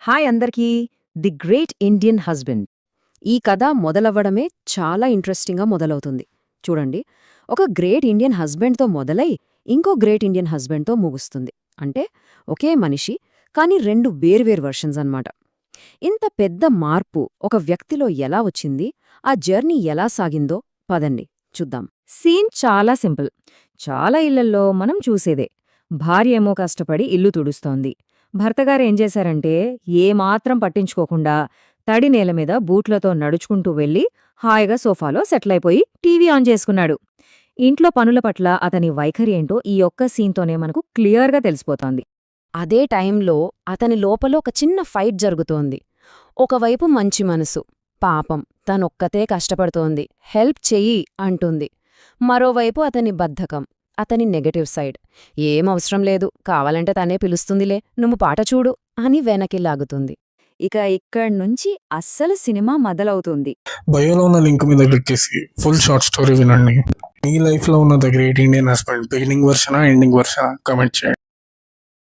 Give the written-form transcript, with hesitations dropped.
Hi అందరికీ. The great Indian husband. ఈ కథ మొదలవ్వడమే చాలా ఇంట్రెస్టింగ్గా మొదలవుతుంది. చూడండి, ఒక గ్రేట్ ఇండియన్ హస్బెండ్తో మొదలై ఇంకో గ్రేట్ ఇండియన్ హస్బెండ్తో ముగుస్తుంది. అంటే ఒకే మనిషి, కానీ రెండు వేర్వేరు వర్షన్స్ అన్నమాట. ఇంత పెద్ద మార్పు ఒక వ్యక్తిలో ఎలా వచ్చింది, ఆ జర్నీ ఎలా సాగిందో పదండి చూద్దాం. సీన్ చాలా సింపుల్. చాలా ఇళ్లల్లో మనం చూసేదే. భార్య ఏమో కష్టపడి ఇల్లు తుడుస్తోంది. భర్తగారు ఏం చేశారంటే ఏమాత్రం పట్టించుకోకుండా తడి నేల మీద బూట్లతో నడుచుకుంటూ వెళ్ళి హాయిగా సోఫాలో సెటిలైపోయి టీవీ ఆన్ చేసుకున్నాడు. ఇంట్లో పనుల పట్ల అతని వైఖరి ఏంటో ఈ ఒక్క సీన్తోనే మనకు క్లియర్గా తెలిసిపోతోంది. అదే టైంలో అతని లోపల ఒక చిన్న ఫైట్ జరుగుతోంది. ఒకవైపు మంచి మనసు, పాపం తనొక్కతే కష్టపడుతోంది, హెల్ప్ చెయ్యి అంటుంది. మరోవైపు అతని బద్ధకం, అతని నెగటివ్ సైడ్, ఏమవసరం లేదు, కావాలంటే తనే పిలుస్తుందిలే, నువ్వు పాట చూడు అని వెనక్కి లాగుతుంది. ఇక ఇక్కడ్నుంచి అస్సలు సినిమా మొదలవుతుంది. బయోలో ఉన్న లింక్ మీద క్లిక్ చేసి ఫుల్ షార్ట్ స్టోరీ వినండి. మీ లైఫ్లో ఉన్న the great Indian husband beginning వర్షనా ఎండింగ్ వర్షనా కమెంట్ చేయండి.